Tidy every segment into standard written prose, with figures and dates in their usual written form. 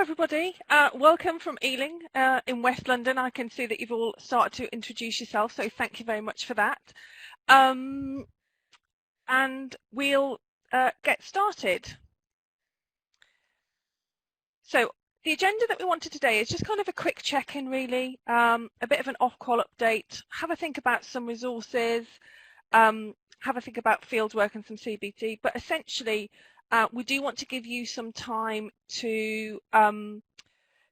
everybody. Welcome from Ealing in West London. I can see that you've all started to introduce yourself, so thank you very much for that. And we'll get started. So the agenda that we wanted today is just kind of a quick check-in, really, a bit of an Ofqual update, have a think about some resources, have a think about fieldwork and some CBT, but essentially we do want to give you some time to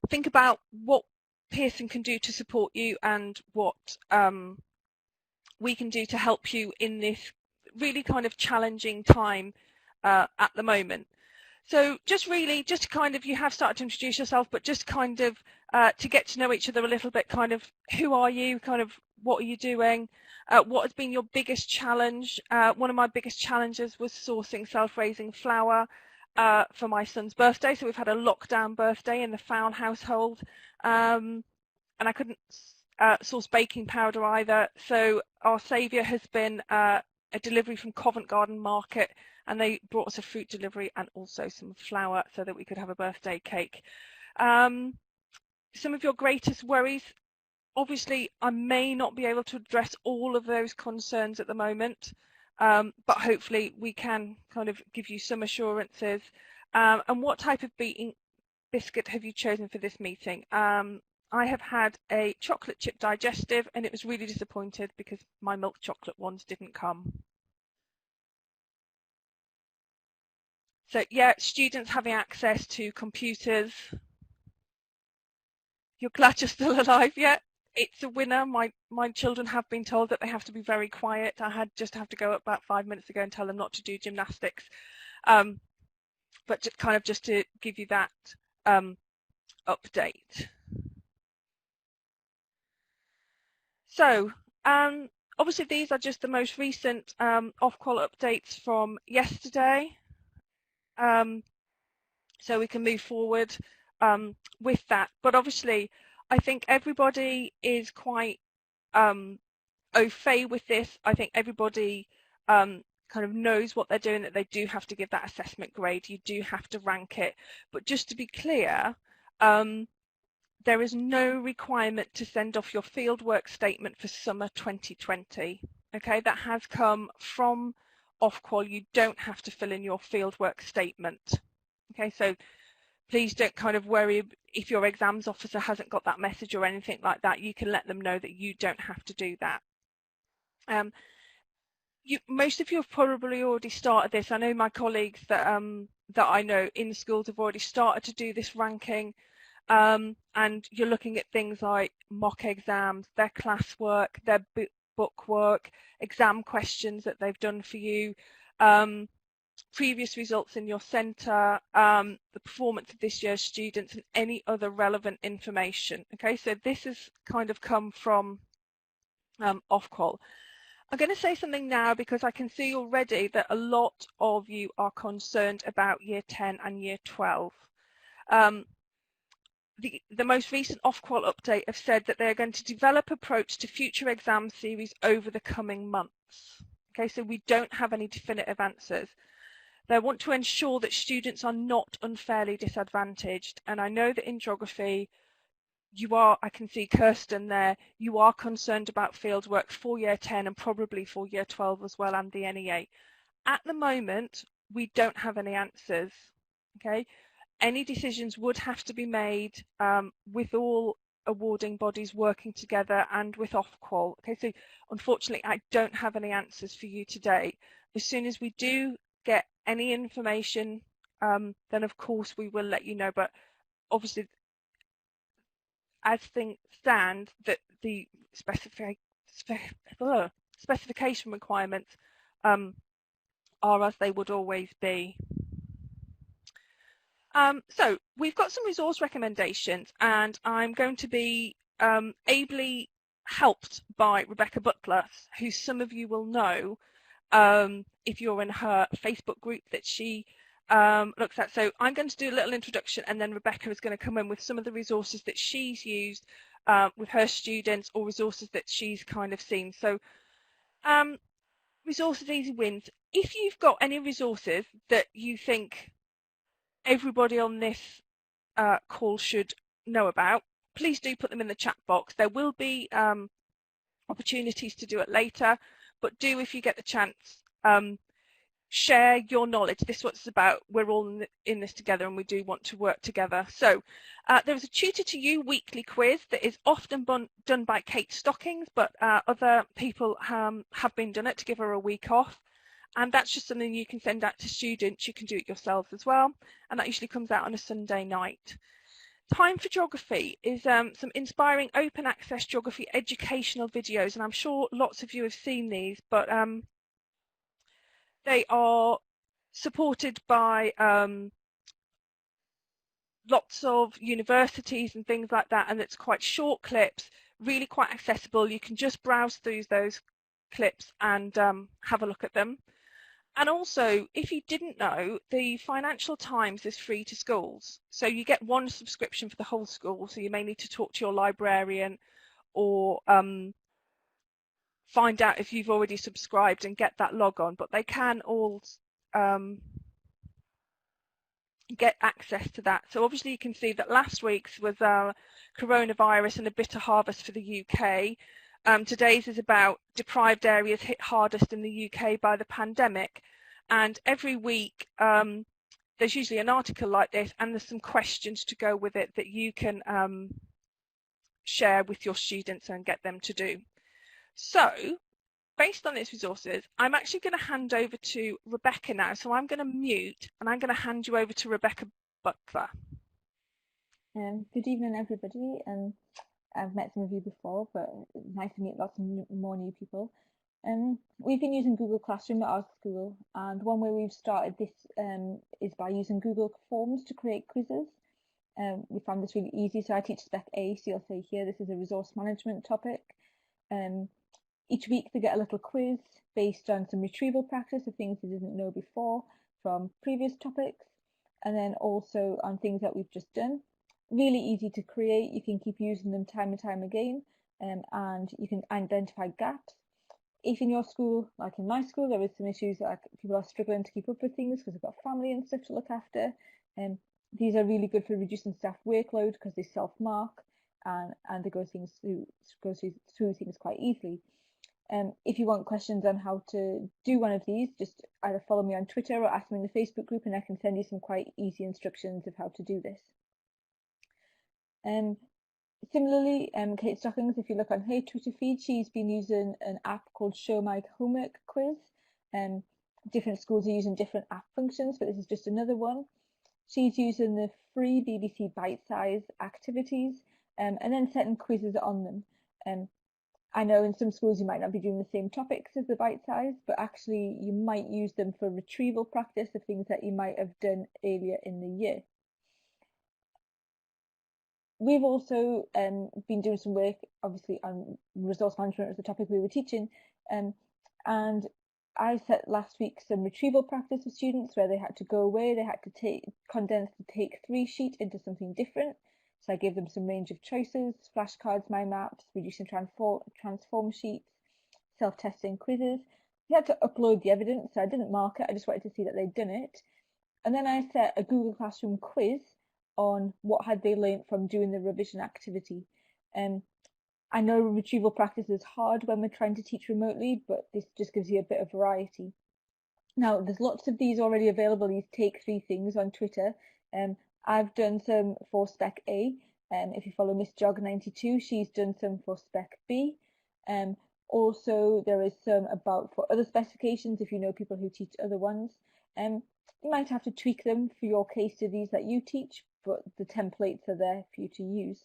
think about what Pearson can do to support you and what we can do to help you in this really kind of challenging time at the moment. So just kind of, you have started to introduce yourself, but just kind of to get to know each other a little bit, kind of who are you, kind of what are you doing, what has been your biggest challenge. One of my biggest challenges was sourcing self-raising flour for my son's birthday. So we've had a lockdown birthday in the Fown household, and I couldn't source baking powder either. So our saviour has been a delivery from Covent Garden Market, and they brought us a fruit delivery and also some flour so that we could have a birthday cake. Some of your greatest worries, obviously I may not be able to address all of those concerns at the moment, but hopefully we can kind of give you some assurances. And what type of biscuit have you chosen for this meeting? I have had a chocolate chip digestive, and it was really disappointed because my milk chocolate ones didn't come. So yeah, students having access to computers. You're glad you're still alive, yeah? It's a winner. My children have been told that they have to be very quiet. I just have to go up about 5 minutes ago and tell them not to do gymnastics. But just to give you that update. So obviously these are just the most recent Ofqual updates from yesterday. So we can move forward with that. But obviously I think everybody is quite au fait with this. I think everybody kind of knows what they're doing, that they do have to give that assessment grade. You do have to rank it. But just to be clear, there is no requirement to send off your fieldwork statement for summer 2020. Okay, that has come from Ofqual. You don't have to fill in your fieldwork statement. Okay, so please don't kind of worry if your exams officer hasn't got that message or anything like that. You can let them know that you don't have to do that. Most of you have probably already started this. I know my colleagues that I know in schools have already started to do this ranking, and you're looking at things like mock exams, their classwork, their book work, exam questions that they've done for you, previous results in your centre, the performance of this year's students, and any other relevant information. Okay, so this has kind of come from Ofqual. I'm going to say something now because I can see already that a lot of you are concerned about Year 10 and Year 12. The most recent Ofqual update have said that they're going to develop approach to future exam series over the coming months. Okay, so we don't have any definitive answers. They want to ensure that students are not unfairly disadvantaged, and I know that in geography you are, I can see Kirsten there, you are concerned about fieldwork for Year 10 and probably for Year 12 as well, and the NEA. At the moment, we don't have any answers. Okay, any decisions would have to be made with all awarding bodies working together and with Ofqual. Okay, so unfortunately I don't have any answers for you today. As soon as we do get any information, then of course we will let you know, but obviously as things stand, that the specification requirements are as they would always be. So we've got some resource recommendations, and I'm going to be ably helped by Rebecca Butler, who some of you will know if you're in her Facebook group that she looks at. So I'm going to do a little introduction, and then Rebecca is going to come in with some of the resources that she's used with her students, or resources that she's kind of seen. So resources easy wins. If you've got any resources that you think everybody on this call should know about, please do put them in the chat box. There will be opportunities to do it later, but do, if you get the chance, share your knowledge. This is what it's about. We're all in this together, and we do want to work together. So there is a Tutor to You weekly quiz that is often done by Kate Stockings, but other people have been done it to give her a week off. And that's just something you can send out to students. You can do it yourselves as well. And that usually comes out on a Sunday night. Time for Geography is some inspiring open access geography educational videos. And I'm sure lots of you have seen these, but they are supported by lots of universities and things like that. And it's quite short clips, really quite accessible. You can just browse through those clips and have a look at them. And also, if you didn't know, the Financial Times is free to schools. So you get one subscription for the whole school. So you may need to talk to your librarian or find out if you've already subscribed and get that log on. But they can all get access to that. So obviously you can see that last week's was coronavirus and a bitter harvest for the UK. Today's is about deprived areas hit hardest in the UK by the pandemic, and every week there's usually an article like this, and there's some questions to go with it that you can share with your students and get them to do. So based on these resources, I'm actually going to hand over to Rebecca now. So I'm going to mute and I'm going to hand you over to Rebecca Butler. Good evening, everybody. I've met some of you before, but it's nice to meet lots of more new people. We've been using Google Classroom at our school, and one way we've started this is by using Google Forms to create quizzes. We found this really easy, so I teach Spec A, so you'll see here this is a resource management topic. Each week they get a little quiz based on some retrieval practice of things they didn't know before from previous topics, and then also on things that we've just done. Really easy to create. You can keep using them time and time again, and you can identify gaps. If in your school, like in my school, there is some issues like people are struggling to keep up with things because they've got family and stuff to look after, these are really good for reducing staff workload because they self-mark and they go through things quite easily. If you want questions on how to do one of these, just either follow me on Twitter or ask me in the Facebook group, and I can send you some quite easy instructions of how to do this. Similarly, Kate Stockings, if you look on her Twitter feed, she's been using an app called Show My Homework Quiz. Different schools are using different app functions, but this is just another one. She's using the free BBC bite-size activities and then setting quizzes on them. I know in some schools you might not be doing the same topics as the bite-size, but actually you might use them for retrieval practice of things that you might have done earlier in the year. We've also been doing some work, obviously, on resource management as the topic we were teaching, and I set last week some retrieval practice for students where they had to go away, they had to condense the Take 3 sheet into something different. So I gave them some range of choices: flashcards, mind maps, reduce and transform sheets, self-testing quizzes. They had to upload the evidence, so I didn't mark it, I just wanted to see that they'd done it. And then I set a Google Classroom quiz on what had they learnt from doing the revision activity. I know retrieval practice is hard when we're trying to teach remotely, but this just gives you a bit of variety. Now, there's lots of these already available, these Take 3 things on Twitter. I've done some for Spec A. If you follow Miss Jog92, she's done some for Spec B. Also, there is some for other specifications if you know people who teach other ones. You might have to tweak them for your case studies that you teach, but the templates are there for you to use.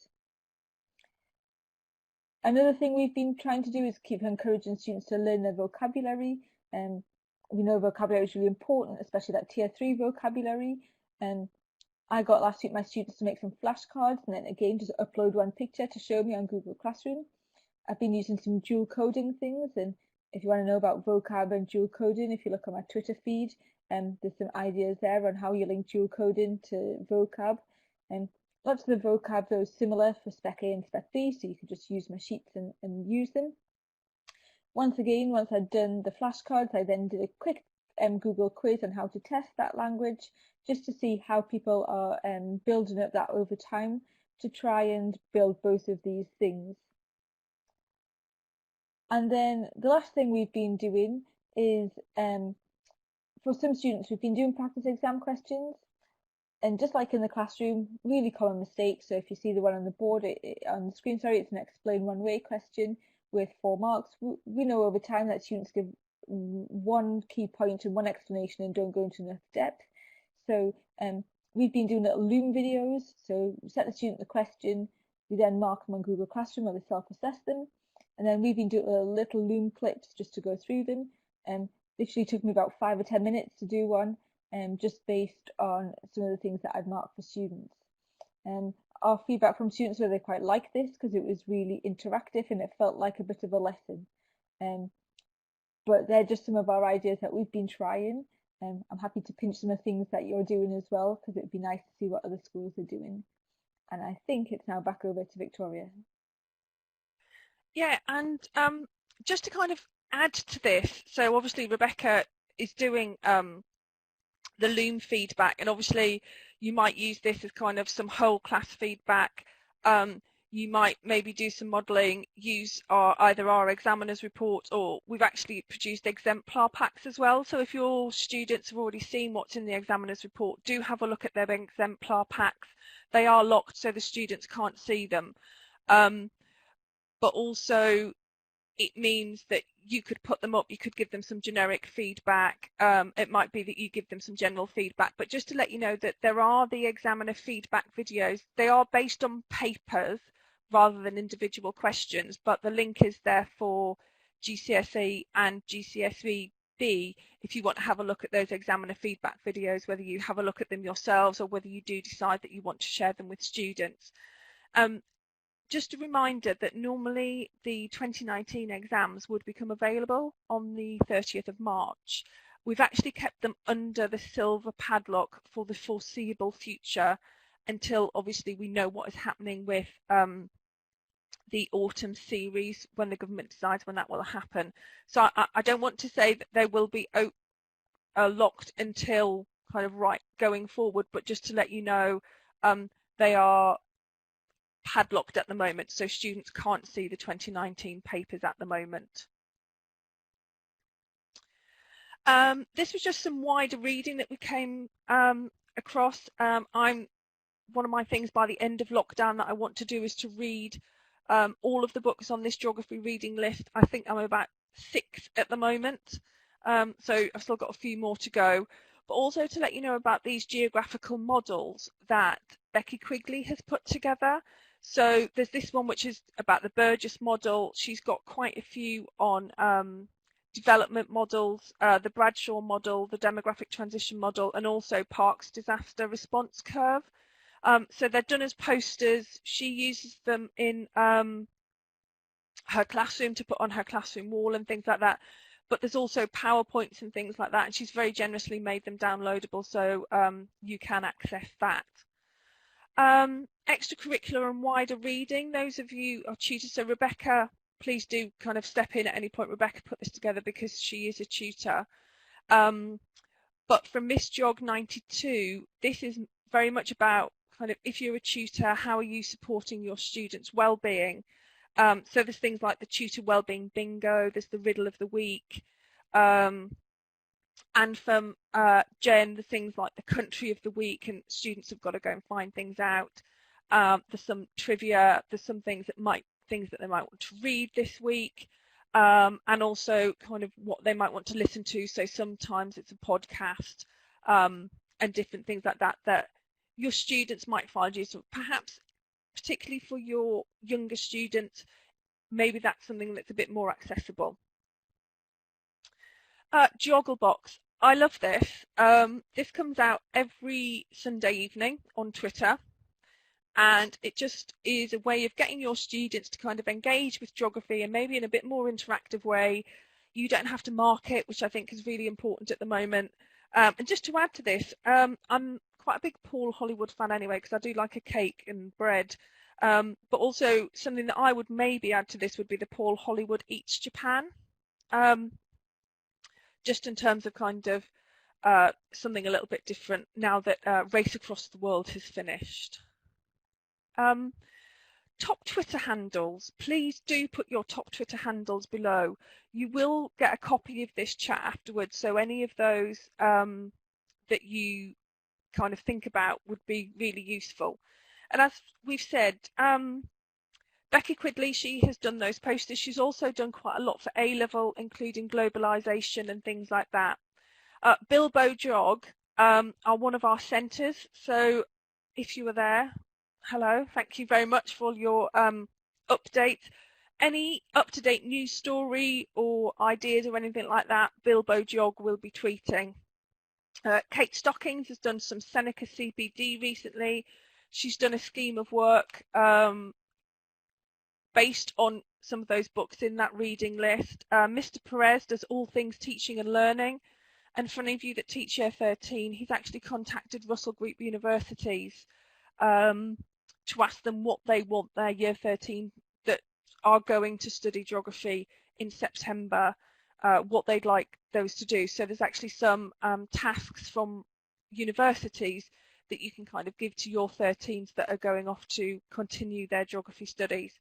Another thing we've been trying to do is keep encouraging students to learn their vocabulary. We know vocabulary is really important, especially that Tier 3 vocabulary. I got last week my students to make some flashcards and then again just upload one picture to show me on Google Classroom. I've been using some dual coding things, and if you want to know about vocab and dual coding, if you look on my Twitter feed, there's some ideas there on how you link dual coding to vocab. Lots of the vocab though is similar for Spec A and Spec B, so you can just use my sheets and use them. Once I'd done the flashcards, I then did a quick Google quiz on how to test that language just to see how people are building up that over time to try and build both of these things. And then the last thing we've been doing is, for some students, we've been doing practice exam questions. And just like in the classroom, really common mistakes. So if you see the one on the board, on the screen, sorry, it's an explain one way question with 4 marks. We know over time that students give one key point and one explanation and don't go into enough depth. So we've been doing little Loom videos. So we set the student the question, we then mark them on Google Classroom where they self-assess them. And then we've been doing little Loom clips just to go through them. Literally took me about 5 or 10 minutes to do one. Just based on some of the things that I've marked for students. Our feedback from students were they quite liked this because it was really interactive and it felt like a bit of a lesson. But they're just some of our ideas that we've been trying. I'm happy to pinch some of the things that you're doing as well because it'd be nice to see what other schools are doing. And I think it's now back over to Victoria. Yeah, and just to kind of add to this, so obviously Rebecca is doing the Loom feedback, and obviously you might use this as kind of some whole class feedback. You might maybe do some modelling, use either our examiner's report, or we've actually produced exemplar packs as well. So if your students have already seen what's in the examiner's report, do have a look at their exemplar packs. They are locked so the students can't see them. But also it means that you could put them up, you could give them some generic feedback. It might be that you give them some general feedback, but just to let you know that there are the examiner feedback videos. They are based on papers rather than individual questions, but the link is there for GCSE and GCSE B if you want to have a look at those examiner feedback videos, whether you have a look at them yourselves or whether you do decide that you want to share them with students. Just a reminder that normally the 2019 exams would become available on the 30th of March. We've actually kept them under the silver padlock for the foreseeable future until obviously we know what is happening with the autumn series when the government decides when that will happen. So I don't want to say that they will be locked until kind of going forward, but just to let you know, they are padlocked at the moment, so students can't see the 2019 papers at the moment. This was just some wider reading that we came across. One of my things by the end of lockdown that I want to do is to read all of the books on this geography reading list. I think I'm about 6 at the moment, so I've still got a few more to go. But also to let you know about these geographical models that Becky Quigley has put together. So there's this one which is about the Burgess model. She's got quite a few on development models, the Bradshaw model, the demographic transition model, and also Parkes disaster response curve. So they're done as posters. She uses them in her classroom to put on her classroom wall and things like that. But there's also PowerPoints and things like that, and she's very generously made them downloadable, so you can access that. Extracurricular and wider reading, those of you are tutors, so Rebecca, please do kind of step in at any point. Rebecca put this together because she is a tutor. But from Miss Jog 92, this is very much about kind of, if you're a tutor, how are you supporting your students' well-being? So there's things like the tutor wellbeing bingo, there's the riddle of the week, and from Jen, the things like the country of the week, and students have got to go and find things out. There's some trivia, there's some things that they might want to read this week, and also kind of what they might want to listen to. So sometimes it's a podcast and different things like that that your students might find useful. Perhaps particularly for your younger students, maybe that's something that's a bit more accessible. Jogglebox. I love this. This comes out every Sunday evening on Twitter, and it just is a way of getting your students to kind of engage with geography and maybe in a bit more interactive way. You don't have to mark it, which I think is really important at the moment. And just to add to this, I'm quite a big Paul Hollywood fan anyway, because I do like a cake and bread. But also something that I would maybe add to this would be the Paul Hollywood Eats Japan. Just in terms of kind of something a little bit different now that Race Across the World has finished. Top Twitter handles. Please do put your top Twitter handles below. You will get a copy of this chat afterwards, so any of those that you kind of think about would be really useful. And as we've said, Becky Quigley, she has done those posters. She's also done quite a lot for A-level, including globalisation and things like that. Bilbo Jog are one of our centres, so if you were there, hello, thank you very much for your update. Any up-to-date news story or ideas or anything like that, Bilbo Jog will be tweeting. Kate Stockings has done some Seneca CPD recently. She's done a scheme of work based on some of those books in that reading list. Mr. Perez does all things teaching and learning. And for any of you that teach Year 13, he's actually contacted Russell Group universities to ask them what they want their Year 13 that are going to study geography in September, what they'd like those to do. So there's actually some tasks from universities that you can kind of give to your 13s that are going off to continue their geography studies.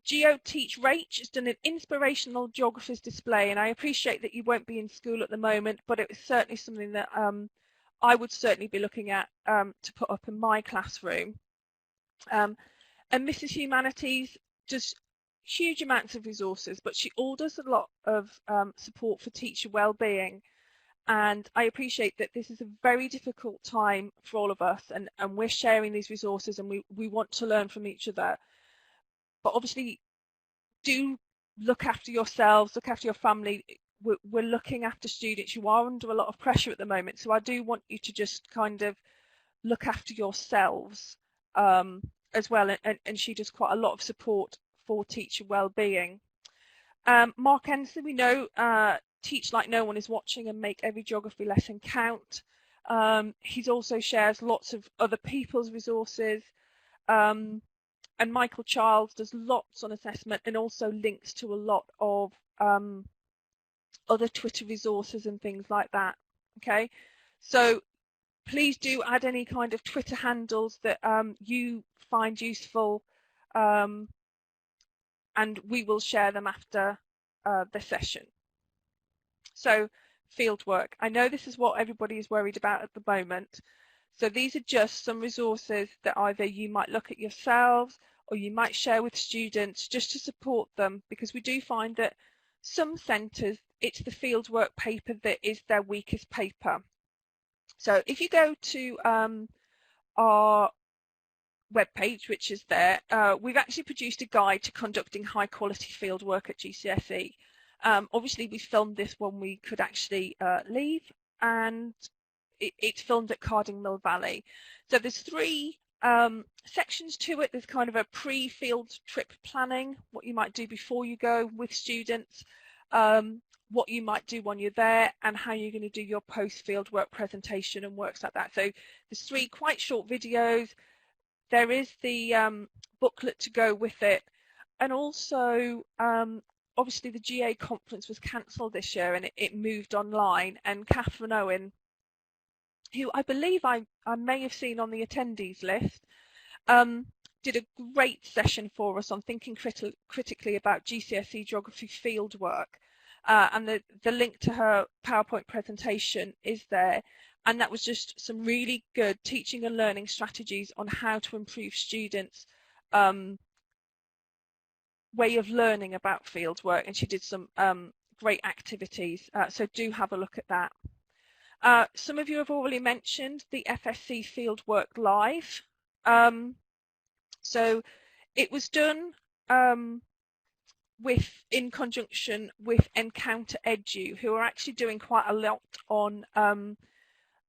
GeoTeach Rach has done an inspirational geographers display, and I appreciate that you won't be in school at the moment, but it was certainly something that I would certainly be looking at to put up in my classroom. And Mrs. Humanities does huge amounts of resources, but she also does a lot of support for teacher well-being. And I appreciate that this is a very difficult time for all of us, and we're sharing these resources, and we want to learn from each other. But obviously, do look after yourselves, look after your family. We're looking after students. You are under a lot of pressure at the moment, so I do want you to just kind of look after yourselves as well. And she does quite a lot of support for teacher well-being. Mark Ensign, we know, Teach Like No One is Watching and Make Every Geography Lesson Count. He also shares lots of other people's resources. And Michael Childs does lots on assessment and also links to a lot of other Twitter resources and things like that. Okay, so please do add any kind of Twitter handles that you find useful, and we will share them after the session. So fieldwork. I know this is what everybody is worried about at the moment. So these are just some resources that either you might look at yourselves or you might share with students just to support them, because we do find that some centres, it's the fieldwork paper that is their weakest paper. So if you go to our webpage, which is there, we've actually produced a guide to conducting high quality fieldwork at GCSE. Obviously we filmed this when we could actually leave, and it's filmed at Carding Mill Valley. So there's three sections to it. There's kind of a pre-field trip planning, what you might do before you go with students, what you might do when you're there, and how you're going to do your post-field work presentation and works like that. So there's three quite short videos. There is the booklet to go with it, and also obviously the GA conference was cancelled this year and it moved online, and Catherine Owen, who I believe I may have seen on the attendees list, did a great session for us on thinking critically about GCSE geography fieldwork, and the link to her PowerPoint presentation is there, and that was just some really good teaching and learning strategies on how to improve students' way of learning about fieldwork, and she did some great activities, so do have a look at that. Some of you have already mentioned the FSC Fieldworklive. So it was done in conjunction with Encounter Edu, who are actually doing quite a lot on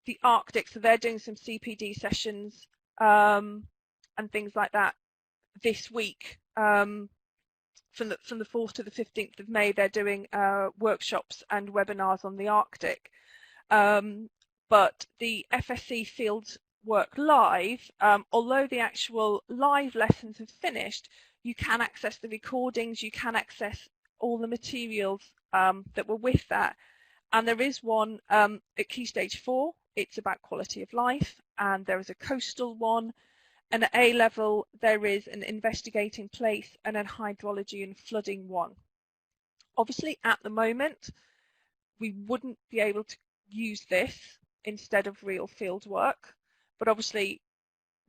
the Arctic. So they're doing some CPD sessions and things like that this week. From the 4th to the 15th of May, they're doing workshops and webinars on the Arctic. But the FSC Fieldwork Live, although the actual live lessons have finished, you can access the recordings, you can access all the materials that were with that, And there is one at Key Stage 4, it's about quality of life, and there is a coastal one, and at A level there is an investigating place and a hydrology and flooding one. Obviously at the moment we wouldn't be able to use this instead of real field work, but obviously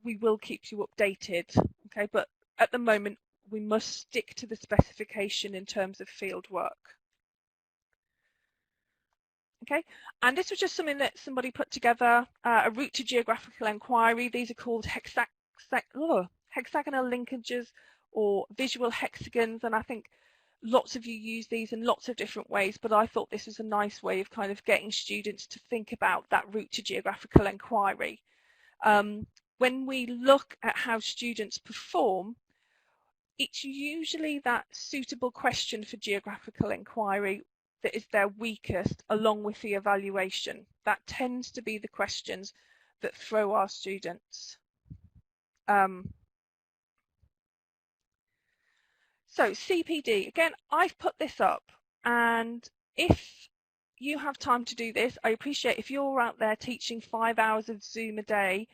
we will keep you updated, okay? But at the moment we must stick to the specification in terms of field work. Okay, and this was just something that somebody put together, a route to geographical inquiry. These are called hexagonal linkages or visual hexagons, and I think lots of you use these in lots of different ways, but I thought this was a nice way of kind of getting students to think about that route to geographical inquiry. When we look at how students perform, it's usually that suitable question for geographical inquiry that is their weakest, along with the evaluation. That tends to be the questions that throw our students. So CPD, again, I've put this up, and if you have time to do this, I appreciate if you're out there teaching 5 hours of Zoom a day,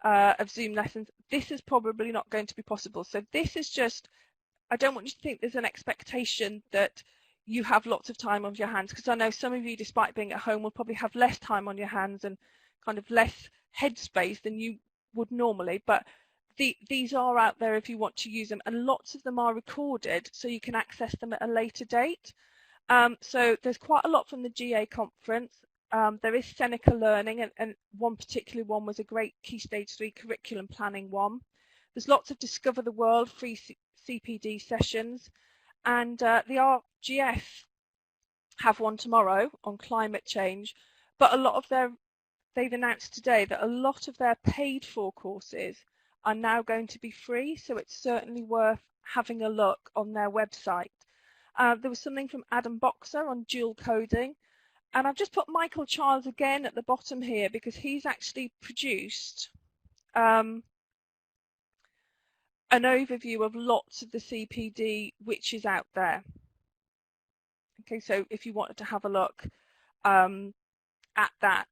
of Zoom lessons, this is probably not going to be possible. So this is just, I don't want you to think there's an expectation that you have lots of time on your hands, because I know some of you, despite being at home, will probably have less time on your hands and kind of less headspace than you would normally, but these are out there if you want to use them, and lots of them are recorded so you can access them at a later date. So there's quite a lot from the GA conference. There is Seneca Learning, and one particular one was a great Key Stage 3 curriculum planning one. There's lots of Discover the World free CPD sessions, and the RGF have one tomorrow on climate change, but a lot of they've announced today that a lot of their paid for courses are now going to be free, so it's certainly worth having a look on their website. There was something from Adam Boxer on dual coding, and I've just put Michael Childs again at the bottom here because he's actually produced an overview of lots of the CPD which is out there. Okay, so if you wanted to have a look at that,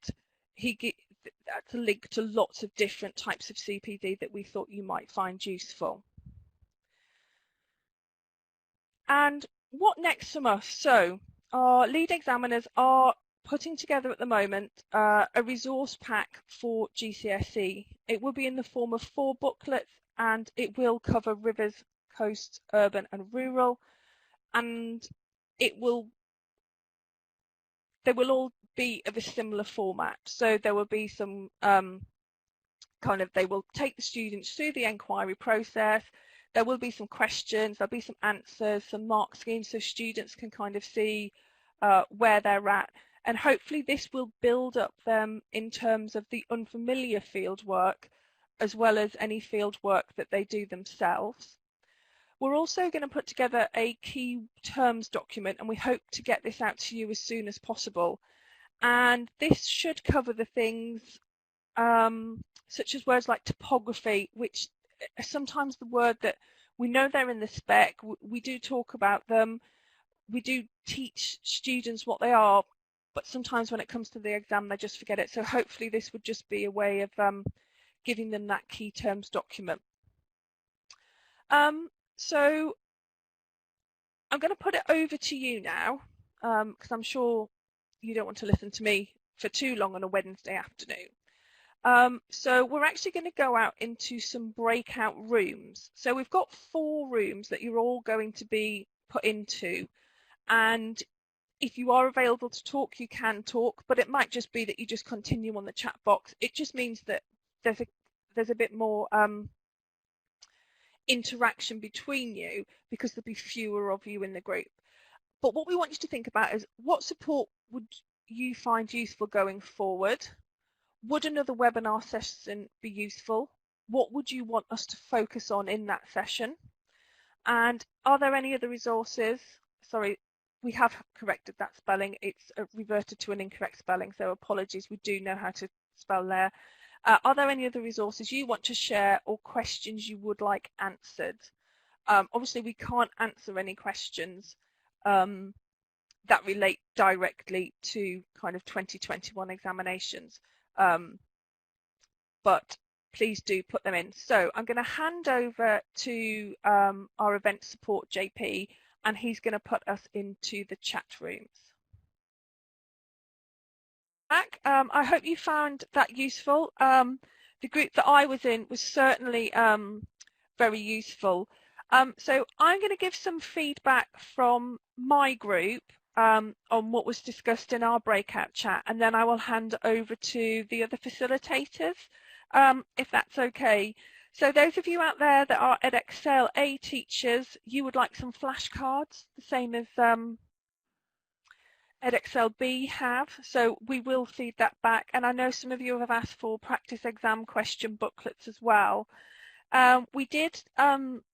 that's a link to lots of different types of CPD that we thought you might find useful. And what next from us? So our lead examiners are putting together at the moment a resource pack for GCSE. It will be in the form of 4 booklets, and it will cover rivers, coasts, urban and rural, and they will all be of a similar format. So there will be some they will take the students through the inquiry process. There will be some questions, there'll be some answers, some mark schemes, so students can kind of see where they're at. And hopefully this will build up them in terms of the unfamiliar field work, as well as any field work that they do themselves. We're also going to put together a key terms document, and we hope to get this out to you as soon as possible. And this should cover the things such as words like topography, which are sometimes the word that we know they're in the spec, we do talk about them, we do teach students what they are, but sometimes when it comes to the exam they just forget it. So hopefully this would just be a way of giving them that key terms document. So I'm going to put it over to you now, because I'm sure you don't want to listen to me for too long on a Wednesday afternoon. So we're actually going to go out into some breakout rooms. So we've got 4 rooms that you're all going to be put into, and if you are available to talk, you can talk, but it might just be that you just continue on the chat box. It just means that there's a bit more interaction between you, because there'll be fewer of you in the group. But what we want you to think about is, what support would you find useful going forward? Would another webinar session be useful? What would you want us to focus on in that session? And are there any other resources? Sorry, we have corrected that spelling. It's reverted to an incorrect spelling, so apologies. We do know how to spell there. Are there any other resources you want to share or questions you would like answered? Obviously, we can't answer any questions that that relate directly to kind of 2021 examinations. But please do put them in. So I'm going to hand over to our event support JP, and he's going to put us into the chat rooms. I hope you found that useful. The group that I was in was certainly very useful. So I'm going to give some feedback from my group on what was discussed in our breakout chat, and then I will hand over to the other facilitators, if that's okay. So those of you out there that are Edexcel A teachers, you would like some flashcards, the same as Edexcel B have, so we will feed that back. And I know some of you have asked for practice exam question booklets as well. We did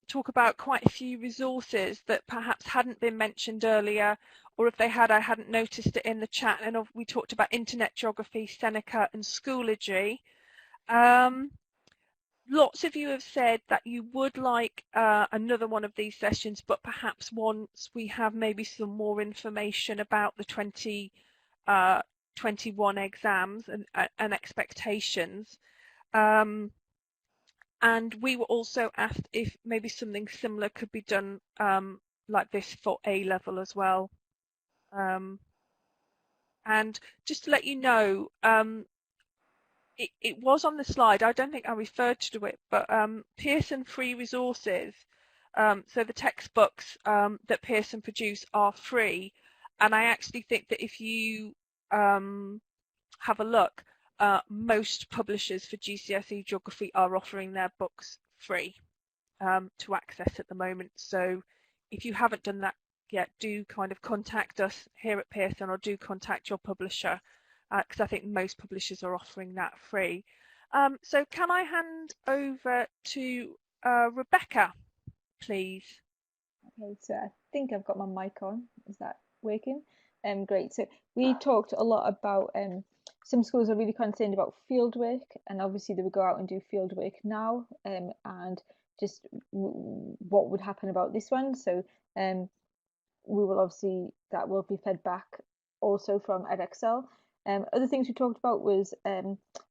talk about quite a few resources that perhaps hadn't been mentioned earlier, or if they had, I hadn't noticed it in the chat. And we talked about Internet Geography, Seneca and Schoology. Lots of you have said that you would like another one of these sessions, but perhaps once we have maybe some more information about the 2021 exams and expectations. And we were also asked if maybe something similar could be done like this for A-level as well. And just to let you know, it was on the slide. I don't think I referred to it, but Pearson free resources. So the textbooks that Pearson produce are free, and I actually think that if you have a look, most publishers for GCSE Geography are offering their books free to access at the moment. So if you haven't done that yet, do kind of contact us here at Pearson, or do contact your publisher, because I think most publishers are offering that free. So can I hand over to Rebecca, please? Okay, so I think I've got my mic on. Is that working? Great. So we talked a lot about some schools are really concerned about fieldwork, and obviously they would go out and do fieldwork now, and just what would happen about this one. So we will obviously, that will be fed back also from Edexcel. Other things we talked about was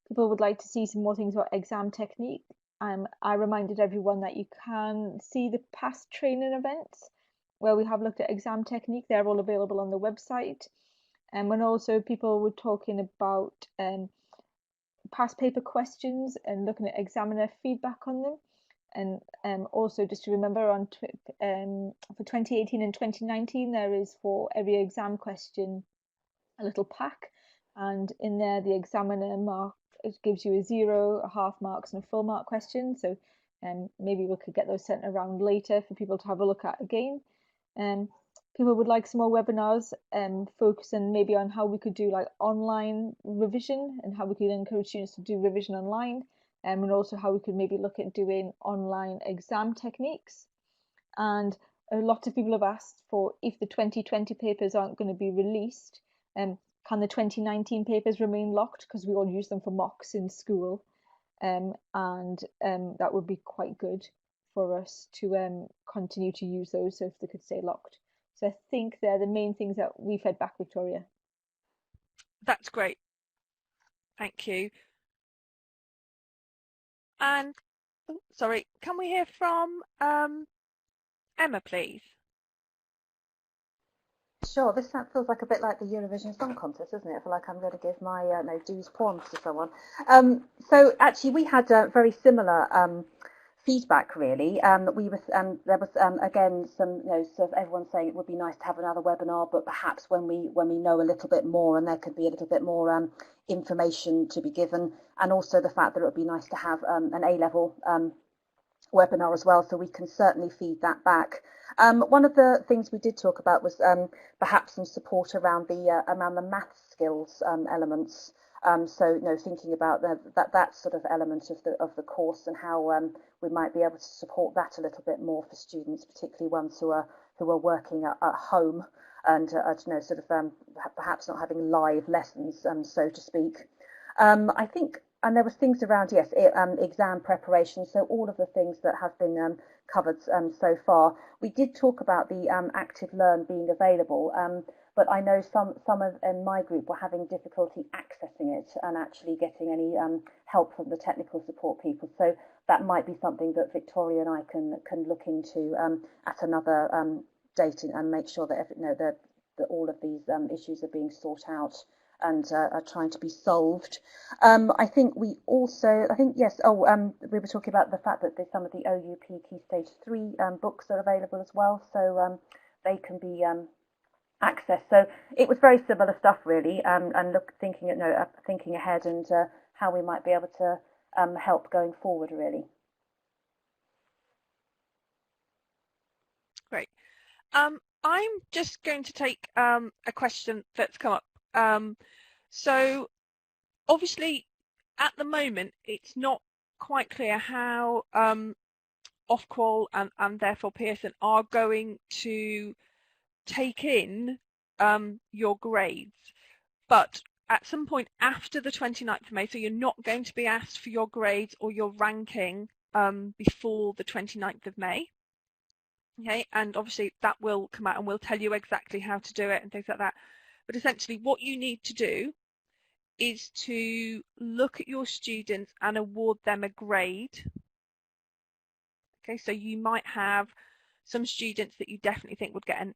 people would like to see some more things about exam technique. I reminded everyone that you can see the past training events where we have looked at exam technique. They're all available on the website. And also people were talking about past paper questions and looking at examiner feedback on them. And also just to remember on for 2018 and 2019, there is for every exam question a little pack, and in there the examiner mark, it gives you a 0, a half marks and a full mark question. So maybe we could get those sent around later for people to have a look at again. People would like some more webinars focusing maybe on how we could do like online revision and how we could encourage students to do revision online, and also how we could maybe look at doing online exam techniques. And a lot of people have asked for, if the 2020 papers aren't going to be released, can the 2019 papers remain locked, because we all use them for mocks in school, and that would be quite good for us to continue to use those, so if they could stay locked. So I think they're the main things that we fed back, Victoria. That's great. Thank you. And sorry, can we hear from Emma, please? Sure, this feels like a bit like the Eurovision Song Contest, doesn't it? I feel like I'm going to give my no dues poems to someone. So actually, we had very similar feedback, really. We was there was again some, sort of everyone saying it would be nice to have another webinar, but perhaps when we know a little bit more, and there could be a little bit more information to be given, and also the fact that it would be nice to have an A-level webinar as well, so we can certainly feed that back. One of the things we did talk about was perhaps some support around the math skills elements. So thinking about that sort of element of the course, and how we might be able to support that a little bit more for students, particularly ones who are working at home, and sort of perhaps not having live lessons, so to speak. I think. And there was things around, yes, exam preparation. So all of the things that have been covered so far. We did talk about the Active Learn being available. but I know some in my group were having difficulty accessing it and actually getting any help from the technical support people. So that might be something that Victoria and I can look into at another date and make sure that that all of these issues are being sought out and are trying to be solved. I think we yes. We were talking about the fact that there's some of the OUP Key Stage 3 books are available as well, so they can be accessed. So it was very similar stuff, really, and thinking ahead and how we might be able to help going forward, really. Great. I'm just going to take a question that's come up. So obviously at the moment it's not quite clear how Ofqual and therefore Pearson are going to take in your grades, but at some point after the 29th of May, so you're not going to be asked for your grades or your ranking before the 29th of May. Okay, and obviously that will come out and we'll tell you exactly how to do it and things like that. But essentially what you need to do is to look at your students and award them a grade. Okay, so you might have some students that you definitely think would get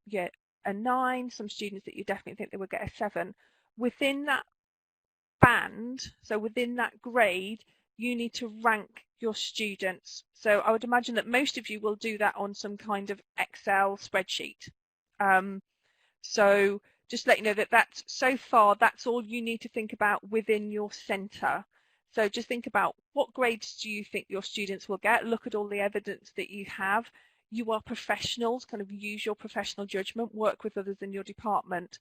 a 9, some students that you definitely think they would get a 7. Within that band, so within that grade, you need to rank your students. So I would imagine that most of you will do that on some kind of Excel spreadsheet. So just let you know that that's all you need to think about within your centre. So just think about what grades do you think your students will get. Look at all the evidence that you have. You are professionals, kind of use your professional judgment, work with others in your department.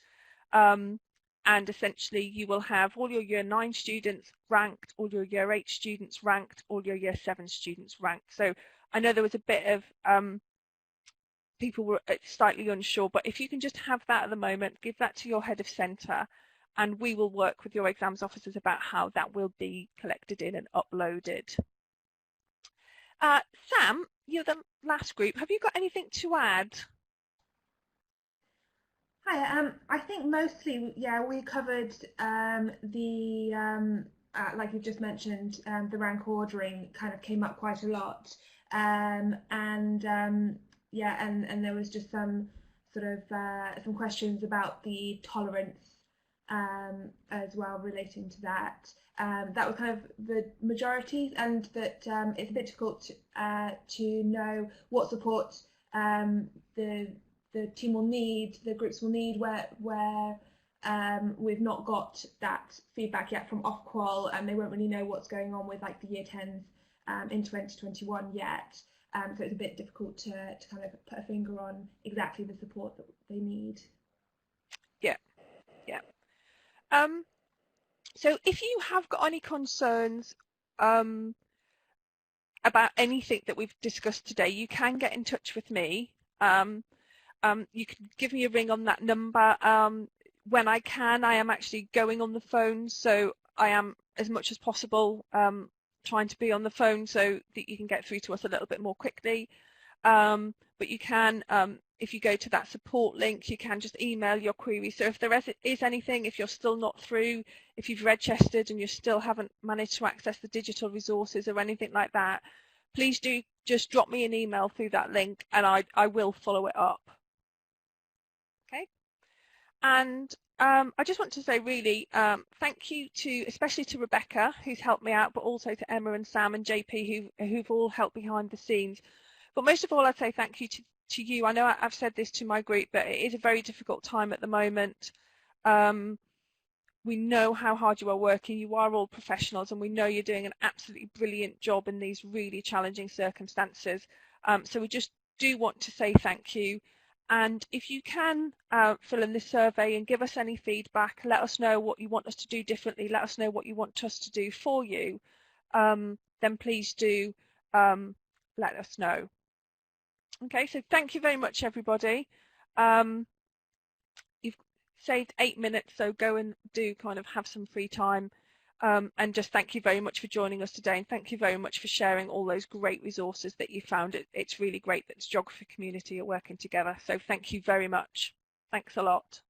And essentially you will have all your Year 9 students ranked, all your Year 8 students ranked, all your Year 7 students ranked. So I know there was a bit of people were slightly unsure, but if you can just have that at the moment, give that to your head of centre, and we will work with your exams officers about how that will be collected in and uploaded. Sam, you're the last group. Have you got anything to add? Hi, I think mostly, yeah, we covered like you've just mentioned, the rank ordering kind of came up quite a lot, yeah, and there was just some sort of some questions about the tolerance as well relating to that. That was kind of the majority, and that it's a bit difficult to know what support the team will need, the groups will need, where we've not got that feedback yet from Ofqual, and they won't really know what's going on with like the Year 10s in 2021 yet. So it's a bit difficult to kind of put a finger on exactly the support that they need. Yeah. So if you have got any concerns about anything that we've discussed today, you can get in touch with me. You can give me a ring on that number. When I can, I am actually going on the phone, so I am, as much as possible, trying to be on the phone so that you can get through to us a little bit more quickly. But you can, if you go to that support link, you can just email your query. So if there is anything, if you're still not through, if you've registered and you still haven't managed to access the digital resources or anything like that, please do just drop me an email through that link and I will follow it up. Okay. And I just want to say really thank you especially to Rebecca, who's helped me out, but also to Emma and Sam and JP who've all helped behind the scenes. But most of all, I'd say thank you to you. I know I've said this to my group, but it is a very difficult time at the moment. We know how hard you are working. You are all professionals, and we know you're doing an absolutely brilliant job in these really challenging circumstances. So we just do want to say thank you. And if you can fill in this survey and give us any feedback, let us know what you want us to do differently, let us know what you want us to do for you, then please do let us know. Okay, so thank you very much, everybody. You've saved 8 minutes, so go and do kind of have some free time. And just thank you very much for joining us today, and thank you very much for sharing all those great resources that you found. It's really great that the geography community are working together, so thank you very much. Thanks a lot.